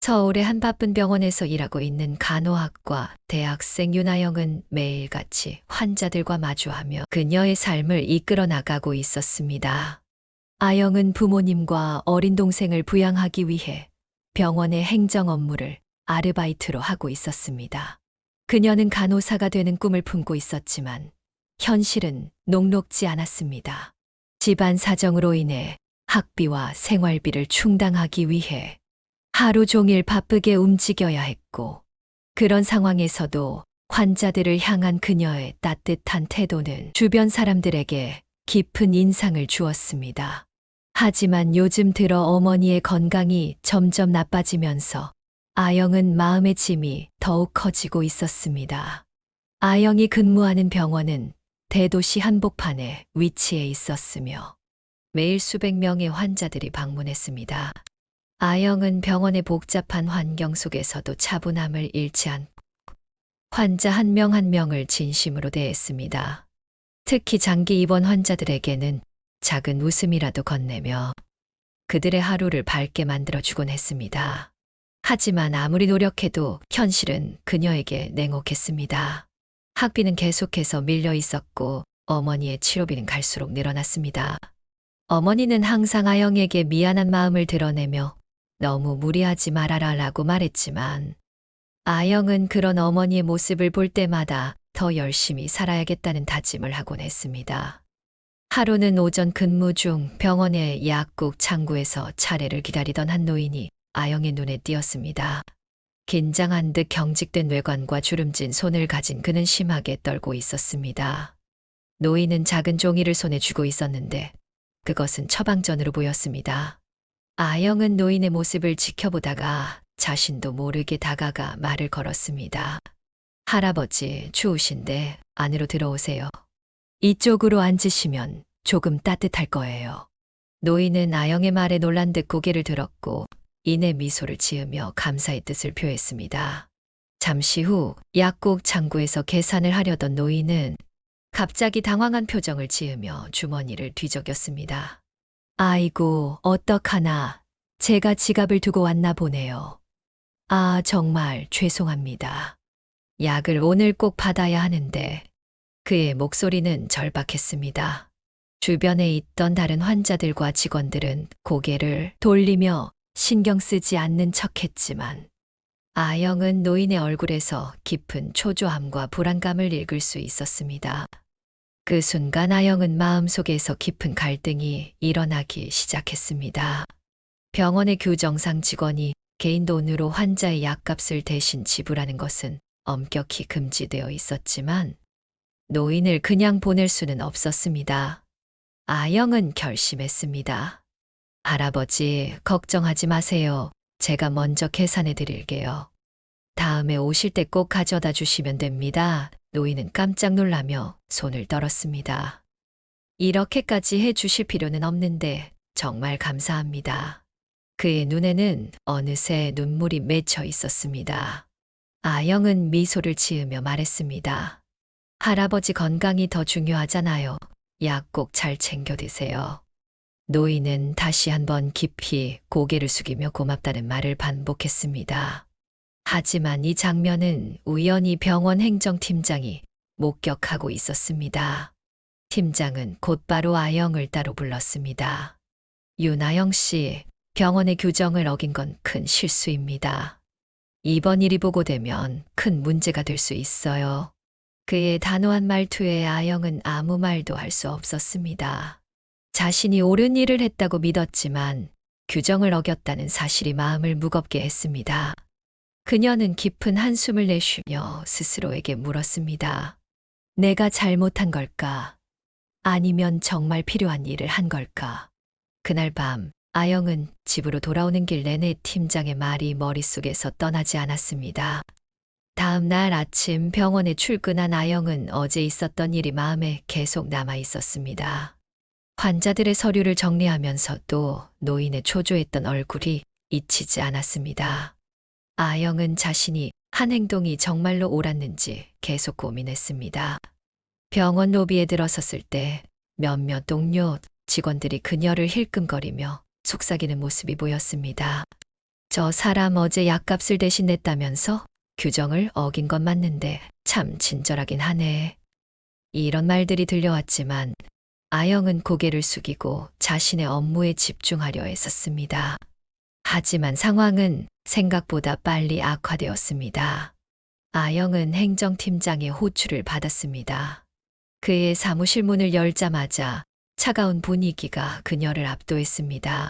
서울의 한 바쁜 병원에서 일하고 있는 간호학과 대학생 윤아영은 매일같이 환자들과 마주하며 그녀의 삶을 이끌어 나가고 있었습니다. 아영은 부모님과 어린 동생을 부양하기 위해 병원의 행정 업무를 아르바이트로 하고 있었습니다. 그녀는 간호사가 되는 꿈을 품고 있었지만 현실은 녹록지 않았습니다. 집안 사정으로 인해 학비와 생활비를 충당하기 위해 하루 종일 바쁘게 움직여야 했고, 그런 상황에서도 환자들을 향한 그녀의 따뜻한 태도는 주변 사람들에게 깊은 인상을 주었습니다. 하지만 요즘 들어 어머니의 건강이 점점 나빠지면서 아영은 마음의 짐이 더욱 커지고 있었습니다. 아영이 근무하는 병원은 대도시 한복판에 위치해 있었으며 매일 수백 명의 환자들이 방문했습니다. 아영은 병원의 복잡한 환경 속에서도 차분함을 잃지 않고 환자 한 명 한 명을 진심으로 대했습니다. 특히 장기 입원 환자들에게는 작은 웃음이라도 건네며 그들의 하루를 밝게 만들어주곤 했습니다. 하지만 아무리 노력해도 현실은 그녀에게 냉혹했습니다. 학비는 계속해서 밀려 있었고 어머니의 치료비는 갈수록 늘어났습니다. 어머니는 항상 아영에게 미안한 마음을 드러내며 너무 무리하지 말아라 라고 말했지만 아영은 그런 어머니의 모습을 볼 때마다 더 열심히 살아야겠다는 다짐을 하곤 했습니다. 하루는 오전 근무 중 병원의 약국 창구에서 차례를 기다리던 한 노인이 아영의 눈에 띄었습니다. 긴장한 듯 경직된 외관과 주름진 손을 가진 그는 심하게 떨고 있었습니다. 노인은 작은 종이를 손에 쥐고 있었는데 그것은 처방전으로 보였습니다. 아영은 노인의 모습을 지켜보다가 자신도 모르게 다가가 말을 걸었습니다. 할아버지, 추우신데 안으로 들어오세요. 이쪽으로 앉으시면 조금 따뜻할 거예요. 노인은 아영의 말에 놀란 듯 고개를 들었고 이내 미소를 지으며 감사의 뜻을 표했습니다. 잠시 후 약국 창구에서 계산을 하려던 노인은 갑자기 당황한 표정을 지으며 주머니를 뒤적였습니다. 아이고, 어떡하나. 제가 지갑을 두고 왔나 보네요. 아, 정말 죄송합니다. 약을 오늘 꼭 받아야 하는데. 그의 목소리는 절박했습니다. 주변에 있던 다른 환자들과 직원들은 고개를 돌리며 신경 쓰지 않는 척했지만 아영은 노인의 얼굴에서 깊은 초조함과 불안감을 읽을 수 있었습니다. 그 순간 아영은 마음속에서 깊은 갈등이 일어나기 시작했습니다. 병원의 규정상 직원이 개인 돈으로 환자의 약값을 대신 지불하는 것은 엄격히 금지되어 있었지만 노인을 그냥 보낼 수는 없었습니다. 아영은 결심했습니다. 할아버지, 걱정하지 마세요. 제가 먼저 계산해 드릴게요. 다음에 오실 때 꼭 가져다 주시면 됩니다. 노인은 깜짝 놀라며 손을 떨었습니다. 이렇게까지 해 주실 필요는 없는데 정말 감사합니다. 그의 눈에는 어느새 눈물이 맺혀 있었습니다. 아영은 미소를 지으며 말했습니다. 할아버지 건강이 더 중요하잖아요. 약 꼭 잘 챙겨 드세요. 노인은 다시 한번 깊이 고개를 숙이며 고맙다는 말을 반복했습니다. 하지만 이 장면은 우연히 병원 행정팀장이 목격하고 있었습니다. 팀장은 곧바로 아영을 따로 불렀습니다. 윤아영 씨, 병원의 규정을 어긴 건 큰 실수입니다. 이번 일이 보고되면 큰 문제가 될 수 있어요. 그의 단호한 말투에 아영은 아무 말도 할 수 없었습니다. 자신이 옳은 일을 했다고 믿었지만 규정을 어겼다는 사실이 마음을 무겁게 했습니다. 그녀는 깊은 한숨을 내쉬며 스스로에게 물었습니다. 내가 잘못한 걸까? 아니면 정말 필요한 일을 한 걸까? 그날 밤 아영은 집으로 돌아오는 길 내내 팀장의 말이 머릿속에서 떠나지 않았습니다. 다음 날 아침 병원에 출근한 아영은 어제 있었던 일이 마음에 계속 남아 있었습니다. 환자들의 서류를 정리하면서도 노인의 초조했던 얼굴이 잊히지 않았습니다. 아영은 자신이 한 행동이 정말로 옳았는지 계속 고민했습니다. 병원 로비에 들어섰을 때 몇몇 동료 직원들이 그녀를 힐끔거리며 속삭이는 모습이 보였습니다. 저 사람 어제 약값을 대신 냈다면서? 규정을 어긴 건 맞는데 참 친절하긴 하네. 이런 말들이 들려왔지만 아영은 고개를 숙이고 자신의 업무에 집중하려 했었습니다. 하지만 상황은 생각보다 빨리 악화되었습니다. 아영은 행정팀장의 호출을 받았습니다. 그의 사무실 문을 열자마자 차가운 분위기가 그녀를 압도했습니다.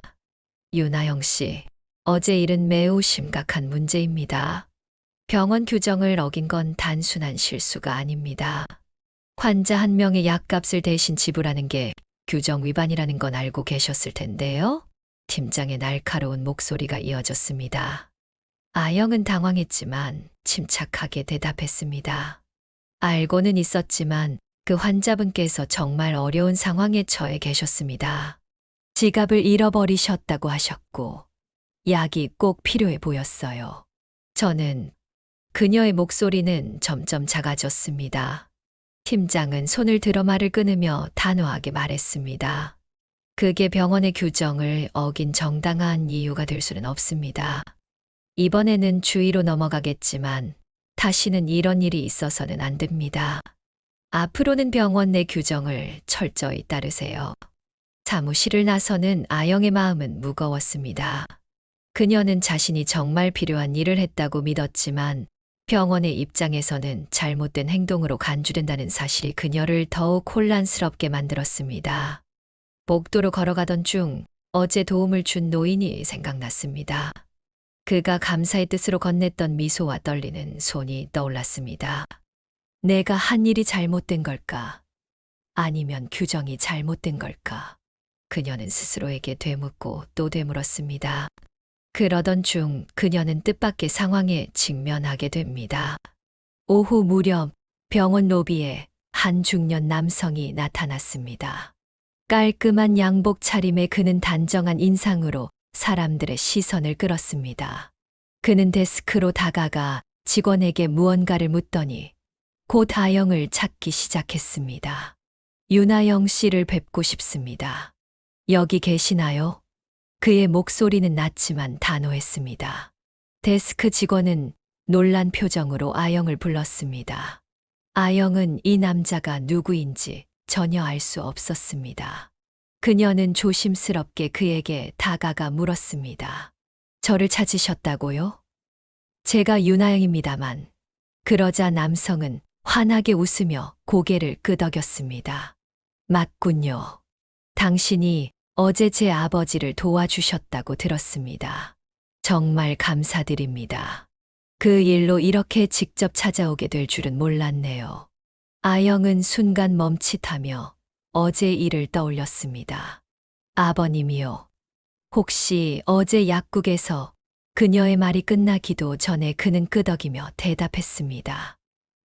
윤아영 씨, 어제 일은 매우 심각한 문제입니다. 병원 규정을 어긴 건 단순한 실수가 아닙니다. 환자 한 명의 약값을 대신 지불하는 게 규정 위반이라는 건 알고 계셨을 텐데요. 팀장의 날카로운 목소리가 이어졌습니다. 아영은 당황했지만 침착하게 대답했습니다. 알고는 있었지만 그 환자분께서 정말 어려운 상황에 처해 계셨습니다. 지갑을 잃어버리셨다고 하셨고 약이 꼭 필요해 보였어요. 저는 그녀의 목소리는 점점 작아졌습니다. 팀장은 손을 들어 말을 끊으며 단호하게 말했습니다. 그게 병원의 규정을 어긴 정당한 이유가 될 수는 없습니다. 이번에는 주의로 넘어가겠지만 다시는 이런 일이 있어서는 안 됩니다. 앞으로는 병원 내 규정을 철저히 따르세요. 사무실을 나서는 아영의 마음은 무거웠습니다. 그녀는 자신이 정말 필요한 일을 했다고 믿었지만 병원의 입장에서는 잘못된 행동으로 간주된다는 사실이 그녀를 더욱 혼란스럽게 만들었습니다. 복도로 걸어가던 중 어제 도움을 준 노인이 생각났습니다. 그가 감사의 뜻으로 건넸던 미소와 떨리는 손이 떠올랐습니다. 내가 한 일이 잘못된 걸까? 아니면 규정이 잘못된 걸까? 그녀는 스스로에게 되묻고 또 되물었습니다. 그러던 중 그녀는 뜻밖의 상황에 직면하게 됩니다. 오후 무렵 병원 로비에 한 중년 남성이 나타났습니다. 깔끔한 양복 차림에 그는 단정한 인상으로 사람들의 시선을 끌었습니다. 그는 데스크로 다가가 직원에게 무언가를 묻더니 곧 아영을 찾기 시작했습니다. 윤아영 씨를 뵙고 싶습니다. 여기 계시나요? 그의 목소리는 낮지만 단호했습니다. 데스크 직원은 놀란 표정으로 아영을 불렀습니다. 아영은 이 남자가 누구인지 전혀 알 수 없었습니다. 그녀는 조심스럽게 그에게 다가가 물었습니다. 저를 찾으셨다고요? 제가 윤아영입니다만. 그러자 남성은 환하게 웃으며 고개를 끄덕였습니다. 맞군요. 당신이 어제 제 아버지를 도와주셨다고 들었습니다. 정말 감사드립니다. 그 일로 이렇게 직접 찾아오게 될 줄은 몰랐네요. 아영은 순간 멈칫하며 어제 일을 떠올렸습니다. 아버님이요. 혹시 어제 약국에서 그녀의 말이 끝나기도 전에 그는 끄덕이며 대답했습니다.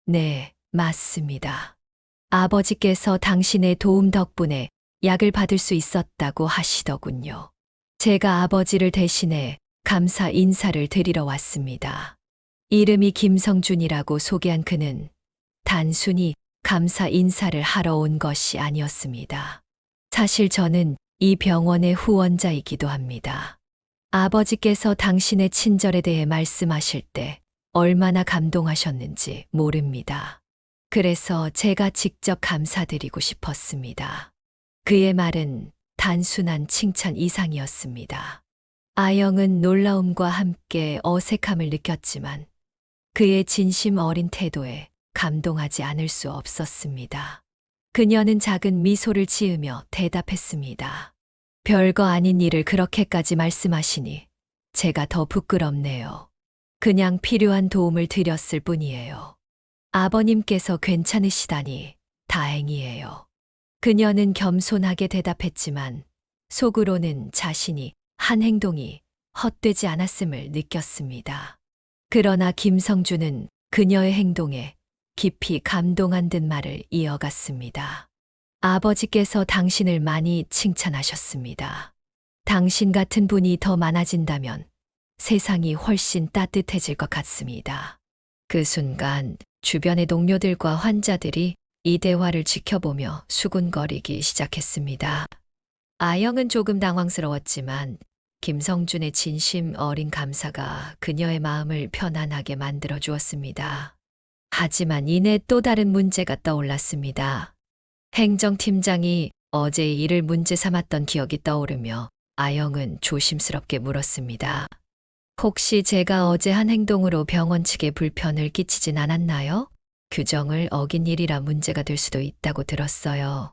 네, 맞습니다. 아버지께서 당신의 도움 덕분에 약을 받을 수 있었다고 하시더군요. 제가 아버지를 대신해 감사 인사를 드리러 왔습니다. 이름이 김성준이라고 소개한 그는 단순히 감사 인사를 하러 온 것이 아니었습니다. 사실 저는 이 병원의 후원자이기도 합니다. 아버지께서 당신의 친절에 대해 말씀하실 때 얼마나 감동하셨는지 모릅니다. 그래서 제가 직접 감사드리고 싶었습니다. 그의 말은 단순한 칭찬 이상이었습니다. 아영은 놀라움과 함께 어색함을 느꼈지만 그의 진심 어린 태도에 감동하지 않을 수 없었습니다. 그녀는 작은 미소를 지으며 대답했습니다. 별거 아닌 일을 그렇게까지 말씀하시니 제가 더 부끄럽네요. 그냥 필요한 도움을 드렸을 뿐이에요. 아버님께서 괜찮으시다니 다행이에요. 그녀는 겸손하게 대답했지만 속으로는 자신이 한 행동이 헛되지 않았음을 느꼈습니다. 그러나 김성준은 그녀의 행동에 깊이 감동한 듯 말을 이어갔습니다. 아버지께서 당신을 많이 칭찬하셨습니다. 당신 같은 분이 더 많아진다면 세상이 훨씬 따뜻해질 것 같습니다. 그 순간 주변의 동료들과 환자들이 이 대화를 지켜보며 수군거리기 시작했습니다. 아영은 조금 당황스러웠지만 김성준의 진심 어린 감사가 그녀의 마음을 편안하게 만들어 주었습니다. 하지만 이내 또 다른 문제가 떠올랐습니다. 행정팀장이 어제의 일을 문제 삼았던 기억이 떠오르며 아영은 조심스럽게 물었습니다. 혹시 제가 어제 한 행동으로 병원 측에 불편을 끼치진 않았나요? 규정을 어긴 일이라 문제가 될 수도 있다고 들었어요.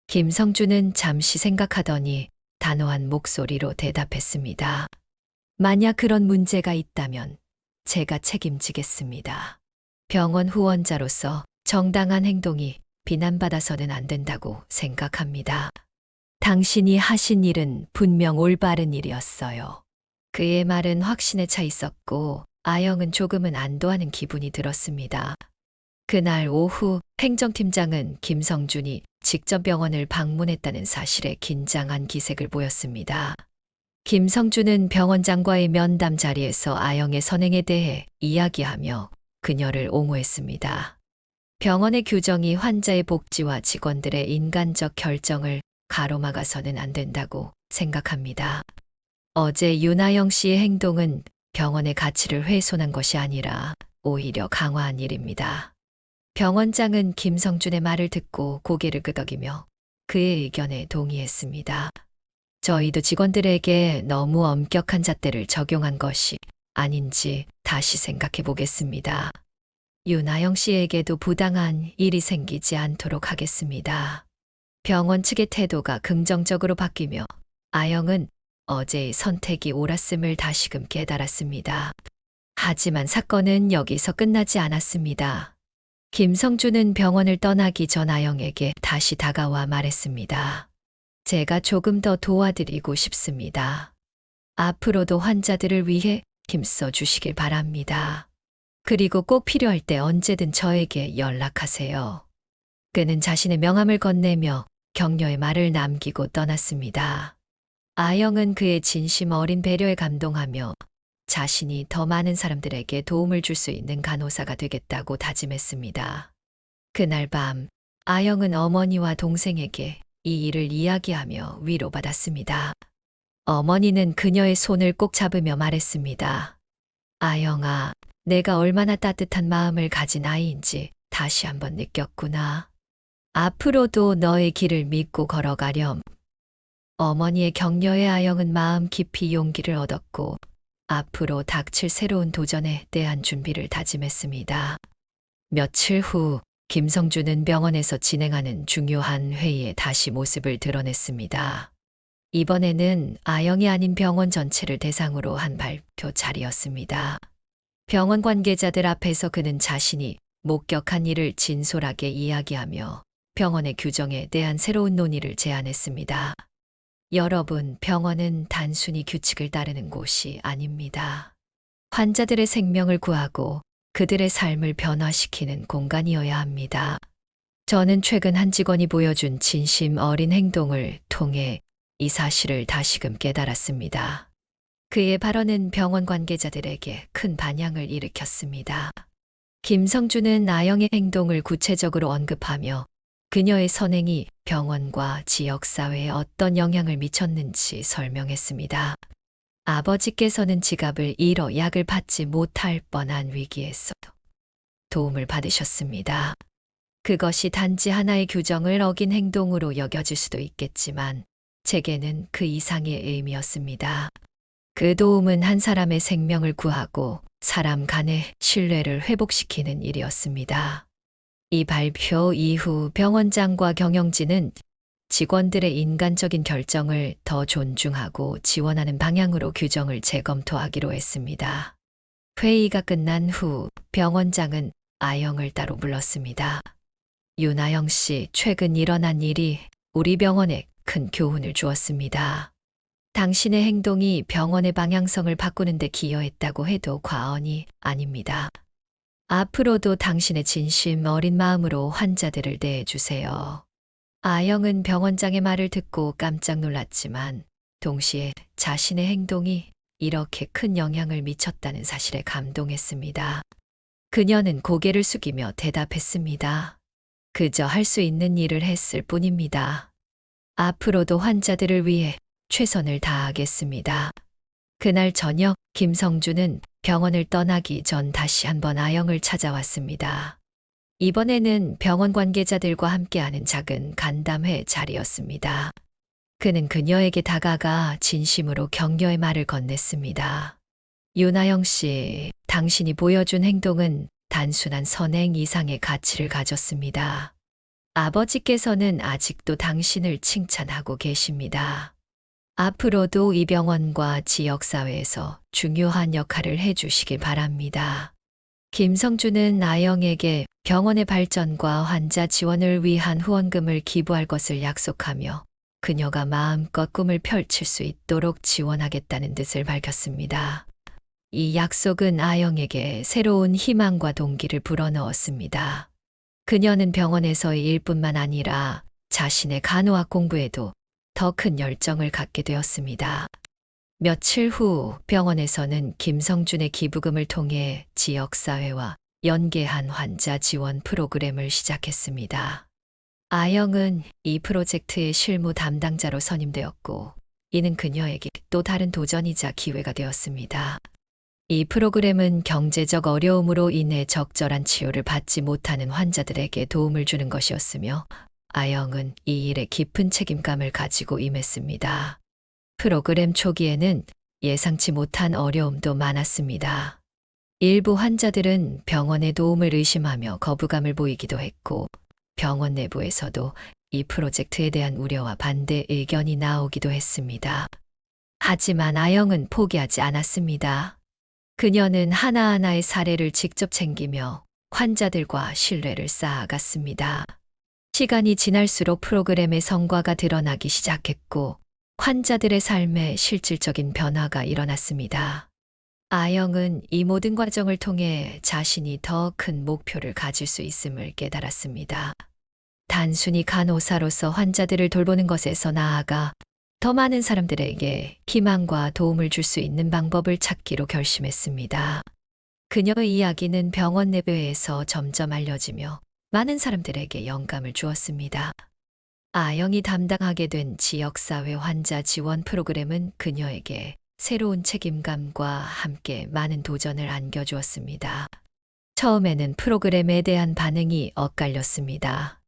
김성준은 잠시 생각하더니 단호한 목소리로 대답했습니다. 만약 그런 문제가 있다면 제가 책임지겠습니다. 병원 후원자로서 정당한 행동이 비난받아서는 안 된다고 생각합니다. 당신이 하신 일은 분명 올바른 일이었어요. 그의 말은 확신에 차 있었고 아영은 조금은 안도하는 기분이 들었습니다. 그날 오후 행정팀장은 김성준이 직접 병원을 방문했다는 사실에 긴장한 기색을 보였습니다. 김성준은 병원장과의 면담 자리에서 아영의 선행에 대해 이야기하며 그녀를 옹호했습니다. 병원의 규정이 환자의 복지와 직원들의 인간적 결정을 가로막아서는 안 된다고 생각합니다. 어제 윤아영 씨의 행동은 병원의 가치를 훼손한 것이 아니라 오히려 강화한 일입니다. 병원장은 김성준의 말을 듣고 고개를 끄덕이며 그의 의견에 동의했습니다. 저희도 직원들에게 너무 엄격한 잣대를 적용한 것이 아닌지 다시 생각해 보겠습니다. 윤아영 씨에게도 부당한 일이 생기지 않도록 하겠습니다. 병원 측의 태도가 긍정적으로 바뀌며 아영은 어제의 선택이 옳았음을 다시금 깨달았습니다. 하지만 사건은 여기서 끝나지 않았습니다. 김성준은 병원을 떠나기 전 아영에게 다시 다가와 말했습니다. 제가 조금 더 도와드리고 싶습니다. 앞으로도 환자들을 위해 힘써 주시길 바랍니다. 그리고 꼭 필요할 때 언제든 저에게 연락하세요. 그는 자신의 명함을 건네며 격려의 말을 남기고 떠났습니다. 아영은 그의 진심 어린 배려에 감동하며 자신이 더 많은 사람들에게 도움을 줄 수 있는 간호사가 되겠다고 다짐했습니다. 그날 밤 아영은 어머니와 동생에게 이 일을 이야기하며 위로받았습니다. 어머니는 그녀의 손을 꼭 잡으며 말했습니다. 아영아, 내가 얼마나 따뜻한 마음을 가진 아이인지 다시 한번 느꼈구나. 앞으로도 너의 길을 믿고 걸어가렴. 어머니의 격려에 아영은 마음 깊이 용기를 얻었고 앞으로 닥칠 새로운 도전에 대한 준비를 다짐했습니다. 며칠 후 김성준은 병원에서 진행하는 중요한 회의에 다시 모습을 드러냈습니다. 이번에는 아영이 아닌 병원 전체를 대상으로 한 발표 자리였습니다. 병원 관계자들 앞에서 그는 자신이 목격한 일을 진솔하게 이야기하며 병원의 규정에 대한 새로운 논의를 제안했습니다. 여러분, 병원은 단순히 규칙을 따르는 곳이 아닙니다. 환자들의 생명을 구하고 그들의 삶을 변화시키는 공간이어야 합니다. 저는 최근 한 직원이 보여준 진심 어린 행동을 통해 이 사실을 다시금 깨달았습니다. 그의 발언은 병원 관계자들에게 큰 반향을 일으켰습니다. 김성준은 아영의 행동을 구체적으로 언급하며 그녀의 선행이 병원과 지역사회에 어떤 영향을 미쳤는지 설명했습니다. 아버지께서는 지갑을 잃어 약을 받지 못할 뻔한 위기에서 도움을 받으셨습니다. 그것이 단지 하나의 규정을 어긴 행동으로 여겨질 수도 있겠지만 제게는 그 이상의 의미였습니다. 그 도움은 한 사람의 생명을 구하고 사람 간의 신뢰를 회복시키는 일이었습니다. 이 발표 이후 병원장과 경영진은 직원들의 인간적인 결정을 더 존중하고 지원하는 방향으로 규정을 재검토하기로 했습니다. 회의가 끝난 후 병원장은 아영을 따로 불렀습니다. 윤아영 씨, 최근 일어난 일이 우리 병원에 큰 교훈을 주었습니다. 당신의 행동이 병원의 방향성을 바꾸는 데 기여했다고 해도 과언이 아닙니다. 앞으로도 당신의 진심 어린 마음으로 환자들을 대해주세요. 아영은 병원장의 말을 듣고 깜짝 놀랐지만 동시에 자신의 행동이 이렇게 큰 영향을 미쳤다는 사실에 감동했습니다. 그녀는 고개를 숙이며 대답했습니다. 그저 할 수 있는 일을 했을 뿐입니다. 앞으로도 환자들을 위해 최선을 다하겠습니다. 그날 저녁 김성준은 병원을 떠나기 전 다시 한번 아영을 찾아왔습니다. 이번에는 병원 관계자들과 함께하는 작은 간담회 자리였습니다. 그는 그녀에게 다가가 진심으로 격려의 말을 건넸습니다. 윤아영 씨, 당신이 보여준 행동은 단순한 선행 이상의 가치를 가졌습니다. 아버지께서는 아직도 당신을 칭찬하고 계십니다. 앞으로도 이 병원과 지역사회에서 중요한 역할을 해주시길 바랍니다. 김성준은 아영에게 병원의 발전과 환자 지원을 위한 후원금을 기부할 것을 약속하며 그녀가 마음껏 꿈을 펼칠 수 있도록 지원하겠다는 뜻을 밝혔습니다. 이 약속은 아영에게 새로운 희망과 동기를 불어넣었습니다. 그녀는 병원에서의 일뿐만 아니라 자신의 간호학 공부에도 더 큰 열정을 갖게 되었습니다. 며칠 후 병원에서는 김성준의 기부금을 통해 지역사회와 연계한 환자 지원 프로그램을 시작했습니다. 아영은 이 프로젝트의 실무 담당자로 선임되었고, 이는 그녀에게 또 다른 도전이자 기회가 되었습니다. 이 프로그램은 경제적 어려움으로 인해 적절한 치료를 받지 못하는 환자들에게 도움을 주는 것이었으며, 아영은 이 일에 깊은 책임감을 가지고 임했습니다. 프로그램 초기에는 예상치 못한 어려움도 많았습니다. 일부 환자들은 병원의 도움을 의심하며 거부감을 보이기도 했고, 병원 내부에서도 이 프로젝트에 대한 우려와 반대 의견이 나오기도 했습니다. 하지만 아영은 포기하지 않았습니다. 그녀는 하나하나의 사례를 직접 챙기며 환자들과 신뢰를 쌓아갔습니다. 시간이 지날수록 프로그램의 성과가 드러나기 시작했고, 환자들의 삶에 실질적인 변화가 일어났습니다. 아영은 이 모든 과정을 통해 자신이 더 큰 목표를 가질 수 있음을 깨달았습니다. 단순히 간호사로서 환자들을 돌보는 것에서 나아가 더 많은 사람들에게 희망과 도움을 줄 수 있는 방법을 찾기로 결심했습니다. 그녀의 이야기는 병원 내부에서 점점 알려지며 많은 사람들에게 영감을 주었습니다. 아영이 담당하게 된 지역사회 환자 지원 프로그램은 그녀에게 새로운 책임감과 함께 많은 도전을 안겨주었습니다. 처음에는 프로그램에 대한 반응이 엇갈렸습니다.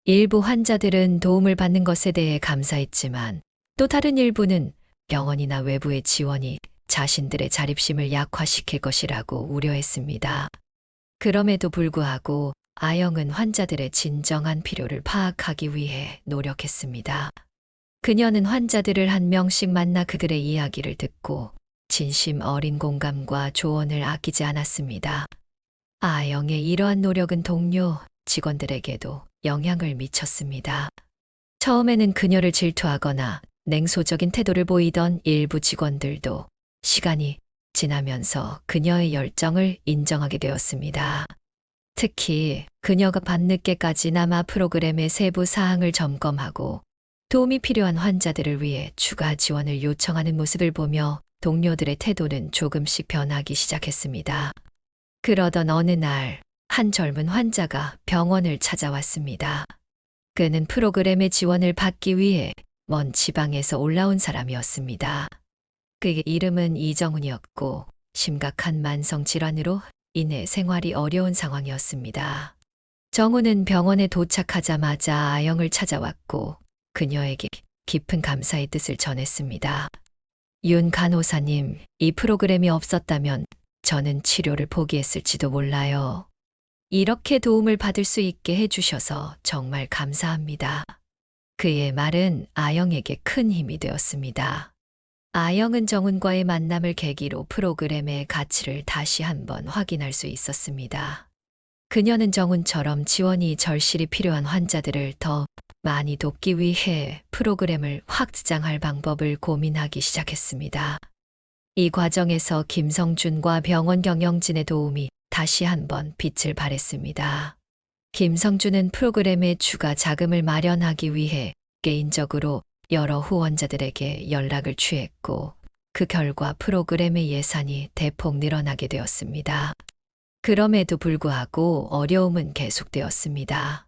일부 환자들은 도움을 받는 것에 대해 감사했지만, 또 다른 일부는 병원이나 외부의 지원이 자신들의 자립심을 약화시킬 것이라고 우려했습니다. 그럼에도 불구하고 아영은 환자들의 진정한 필요를 파악하기 위해 노력했습니다. 그녀는 환자들을 한 명씩 만나 그들의 이야기를 듣고 진심 어린 공감과 조언을 아끼지 않았습니다. 아영의 이러한 노력은 동료, 직원들에게도 영향을 미쳤습니다. 처음에는 그녀를 질투하거나 냉소적인 태도를 보이던 일부 직원들도 시간이 지나면서 그녀의 열정을 인정하게 되었습니다. 특히 그녀가 밤늦게까지 남아 프로그램의 세부 사항을 점검하고 도움이 필요한 환자들을 위해 추가 지원을 요청하는 모습을 보며 동료들의 태도는 조금씩 변하기 시작했습니다. 그러던 어느 날, 한 젊은 환자가 병원을 찾아왔습니다. 그는 프로그램의 지원을 받기 위해 먼 지방에서 올라온 사람이었습니다. 그의 이름은 이정훈이었고 심각한 만성 질환으로 인해 생활이 어려운 상황이었습니다. 정훈은 병원에 도착하자마자 아영을 찾아왔고 그녀에게 깊은 감사의 뜻을 전했습니다. 윤 간호사님, 이 프로그램이 없었다면 저는 치료를 포기했을지도 몰라요. 이렇게 도움을 받을 수 있게 해주셔서 정말 감사합니다. 그의 말은 아영에게 큰 힘이 되었습니다. 아영은 정훈과의 만남을 계기로 프로그램의 가치를 다시 한번 확인할 수 있었습니다. 그녀는 정훈처럼 지원이 절실히 필요한 환자들을 더 많이 돕기 위해 프로그램을 확장할 방법을 고민하기 시작했습니다. 이 과정에서 김성준과 병원 경영진의 도움이 다시 한번 빛을 발했습니다. 김성준은 프로그램에 추가 자금을 마련하기 위해 개인적으로 여러 후원자들에게 연락을 취했고 그 결과 프로그램의 예산이 대폭 늘어나게 되었습니다. 그럼에도 불구하고 어려움은 계속되었습니다.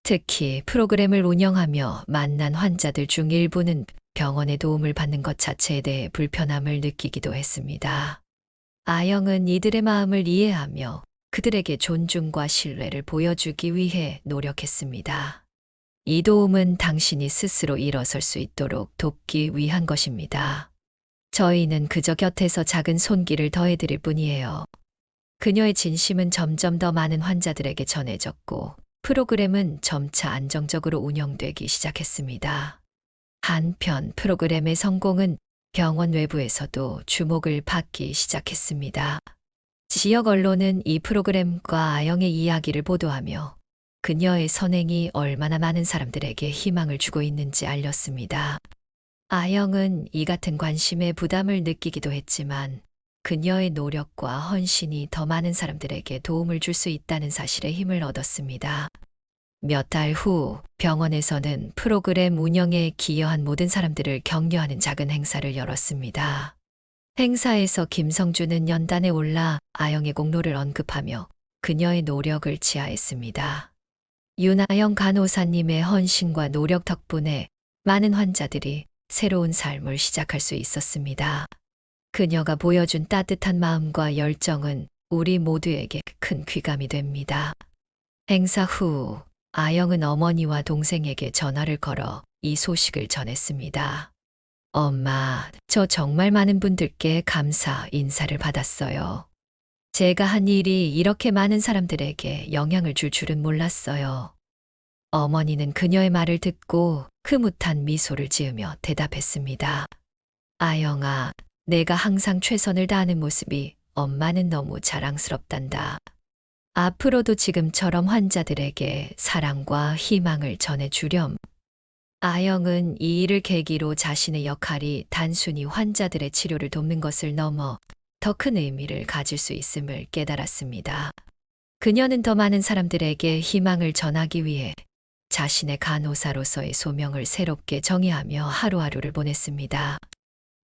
특히 프로그램을 운영하며 만난 환자들 중 일부는 병원의 도움을 받는 것 자체에 대해 불편함을 느끼기도 했습니다. 아영은 이들의 마음을 이해하며 그들에게 존중과 신뢰를 보여주기 위해 노력했습니다. 이 도움은 당신이 스스로 일어설 수 있도록 돕기 위한 것입니다. 저희는 그저 곁에서 작은 손길을 더해드릴 뿐이에요. 그녀의 진심은 점점 더 많은 환자들에게 전해졌고, 프로그램은 점차 안정적으로 운영되기 시작했습니다. 한편 프로그램의 성공은 병원 외부에서도 주목을 받기 시작했습니다. 지역 언론은 이 프로그램과 아영의 이야기를 보도하며 그녀의 선행이 얼마나 많은 사람들에게 희망을 주고 있는지 알렸습니다. 아영은 이 같은 관심에 부담을 느끼기도 했지만 그녀의 노력과 헌신이 더 많은 사람들에게 도움을 줄 수 있다는 사실에 힘을 얻었습니다. 몇 달 후 병원에서는 프로그램 운영에 기여한 모든 사람들을 격려하는 작은 행사를 열었습니다. 행사에서 김성주는 연단에 올라 아영의 공로를 언급하며 그녀의 노력을 치하했습니다. 윤아영 간호사님의 헌신과 노력 덕분에 많은 환자들이 새로운 삶을 시작할 수 있었습니다. 그녀가 보여준 따뜻한 마음과 열정은 우리 모두에게 큰 귀감이 됩니다. 행사 후 아영은 어머니와 동생에게 전화를 걸어 이 소식을 전했습니다. 엄마, 저 정말 많은 분들께 감사 인사를 받았어요. 제가 한 일이 이렇게 많은 사람들에게 영향을 줄 줄은 몰랐어요. 어머니는 그녀의 말을 듣고 흐뭇한 미소를 지으며 대답했습니다. 아영아, 내가 항상 최선을 다하는 모습이 엄마는 너무 자랑스럽단다. 앞으로도 지금처럼 환자들에게 사랑과 희망을 전해주렴. 아영은 이 일을 계기로 자신의 역할이 단순히 환자들의 치료를 돕는 것을 넘어 더 큰 의미를 가질 수 있음을 깨달았습니다. 그녀는 더 많은 사람들에게 희망을 전하기 위해 자신의 간호사로서의 소명을 새롭게 정의하며 하루하루를 보냈습니다.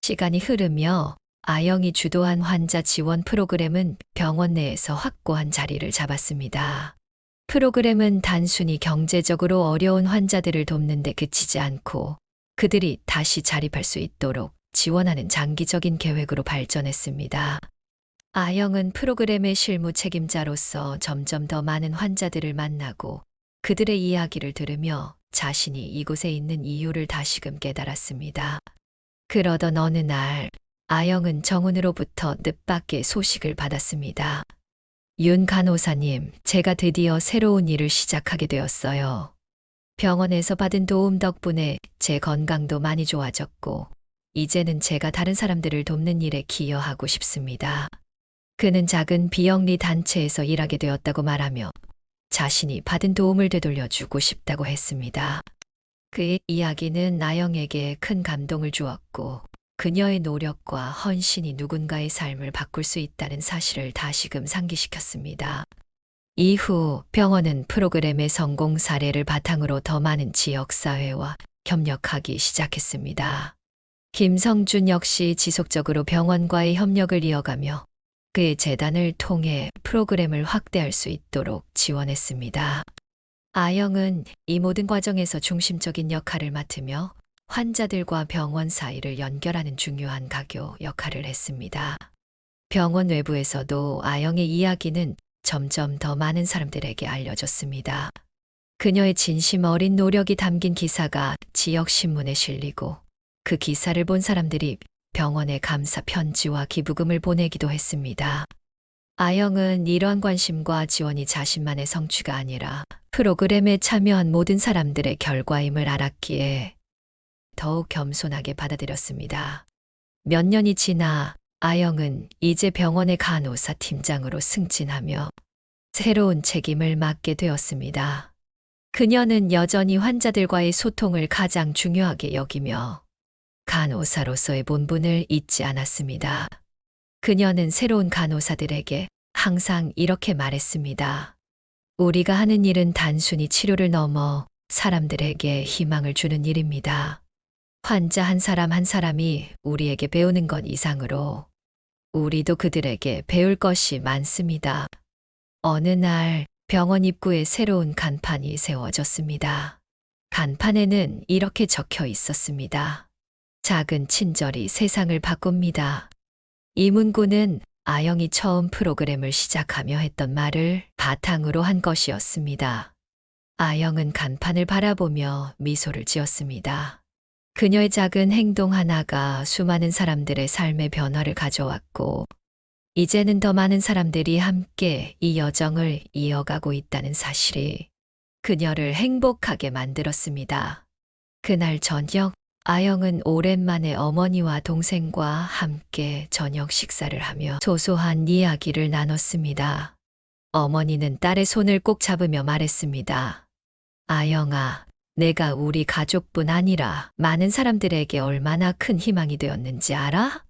시간이 흐르며 아영이 주도한 환자 지원 프로그램은 병원 내에서 확고한 자리를 잡았습니다. 프로그램은 단순히 경제적으로 어려운 환자들을 돕는 데 그치지 않고 그들이 다시 자립할 수 있도록 지원하는 장기적인 계획으로 발전했습니다. 아영은 프로그램의 실무 책임자로서 점점 더 많은 환자들을 만나고 그들의 이야기를 들으며 자신이 이곳에 있는 이유를 다시금 깨달았습니다. 그러던 어느 날 아영은 정훈으로부터 뜻밖의 소식을 받았습니다. 윤 간호사님, 제가 드디어 새로운 일을 시작하게 되었어요. 병원에서 받은 도움 덕분에 제 건강도 많이 좋아졌고, 이제는 제가 다른 사람들을 돕는 일에 기여하고 싶습니다. 그는 작은 비영리 단체에서 일하게 되었다고 말하며 자신이 받은 도움을 되돌려주고 싶다고 했습니다. 그의 이야기는 아영에게 큰 감동을 주었고, 그녀의 노력과 헌신이 누군가의 삶을 바꿀 수 있다는 사실을 다시금 상기시켰습니다. 이후 병원은 프로그램의 성공 사례를 바탕으로 더 많은 지역사회와 협력하기 시작했습니다. 김성준 역시 지속적으로 병원과의 협력을 이어가며 그의 재단을 통해 프로그램을 확대할 수 있도록 지원했습니다. 아영은 이 모든 과정에서 중심적인 역할을 맡으며 환자들과 병원 사이를 연결하는 중요한 가교 역할을 했습니다. 병원 외부에서도 아영의 이야기는 점점 더 많은 사람들에게 알려졌습니다. 그녀의 진심 어린 노력이 담긴 기사가 지역 신문에 실리고 그 기사를 본 사람들이 병원에 감사 편지와 기부금을 보내기도 했습니다. 아영은 이러한 관심과 지원이 자신만의 성취가 아니라 프로그램에 참여한 모든 사람들의 결과임을 알았기에 더욱 겸손하게 받아들였습니다. 몇 년이 지나 아영은 이제 병원의 간호사 팀장으로 승진하며 새로운 책임을 맡게 되었습니다. 그녀는 여전히 환자들과의 소통을 가장 중요하게 여기며 간호사로서의 본분을 잊지 않았습니다. 그녀는 새로운 간호사들에게 항상 이렇게 말했습니다. 우리가 하는 일은 단순히 치료를 넘어 사람들에게 희망을 주는 일입니다. 환자 한 사람 한 사람이 우리에게 배우는 것 이상으로 우리도 그들에게 배울 것이 많습니다. 어느 날 병원 입구에 새로운 간판이 세워졌습니다. 간판에는 이렇게 적혀 있었습니다. 작은 친절이 세상을 바꿉니다. 이문구는 아영이 처음 프로그램을 시작하며 했던 말을 바탕으로 한 것이었습니다. 아영은 간판을 바라보며 미소를 지었습니다. 그녀의 작은 행동 하나가 수많은 사람들의 삶의 변화를 가져왔고, 이제는 더 많은 사람들이 함께 이 여정을 이어가고 있다는 사실이 그녀를 행복하게 만들었습니다. 그날 저녁, 아영은 오랜만에 어머니와 동생과 함께 저녁 식사를 하며 소소한 이야기를 나눴습니다. 어머니는 딸의 손을 꼭 잡으며 말했습니다. 아영아, 내가 우리 가족뿐 아니라 많은 사람들에게 얼마나 큰 희망이 되었는지 알아?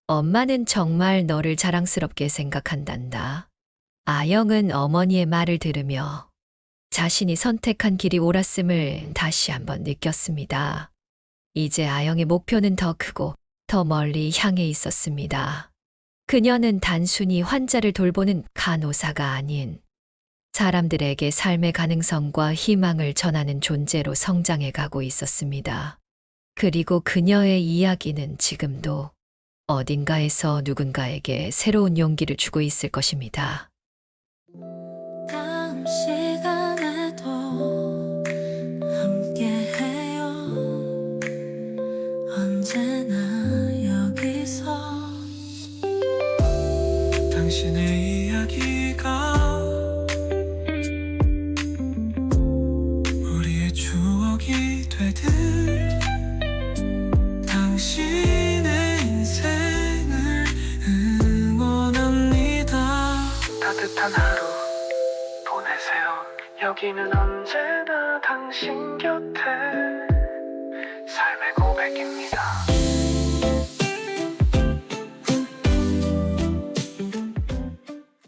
엄마는 정말 너를 자랑스럽게 생각한단다. 아영은 어머니의 말을 들으며 자신이 선택한 길이 옳았음을 다시 한번 느꼈습니다. 이제 아영의 목표는 더 크고 더 멀리 향해 있었습니다. 그녀는 단순히 환자를 돌보는 간호사가 아닌 사람들에게 삶의 가능성과 희망을 전하는 존재로 성장해 가고 있었습니다. 그리고 그녀의 이야기는 지금도 어딘가에서 누군가에게 새로운 용기를 주고 있을 것입니다. 다음 시간에도 함께해요. 언제나 여기서 당신의 이야기가 우리의 추억이 되듯 당신의 인생을 응원합니다. 따뜻한 하루 보내세요. 여기는 언제나 당신 곁에 삶의 고백입니다.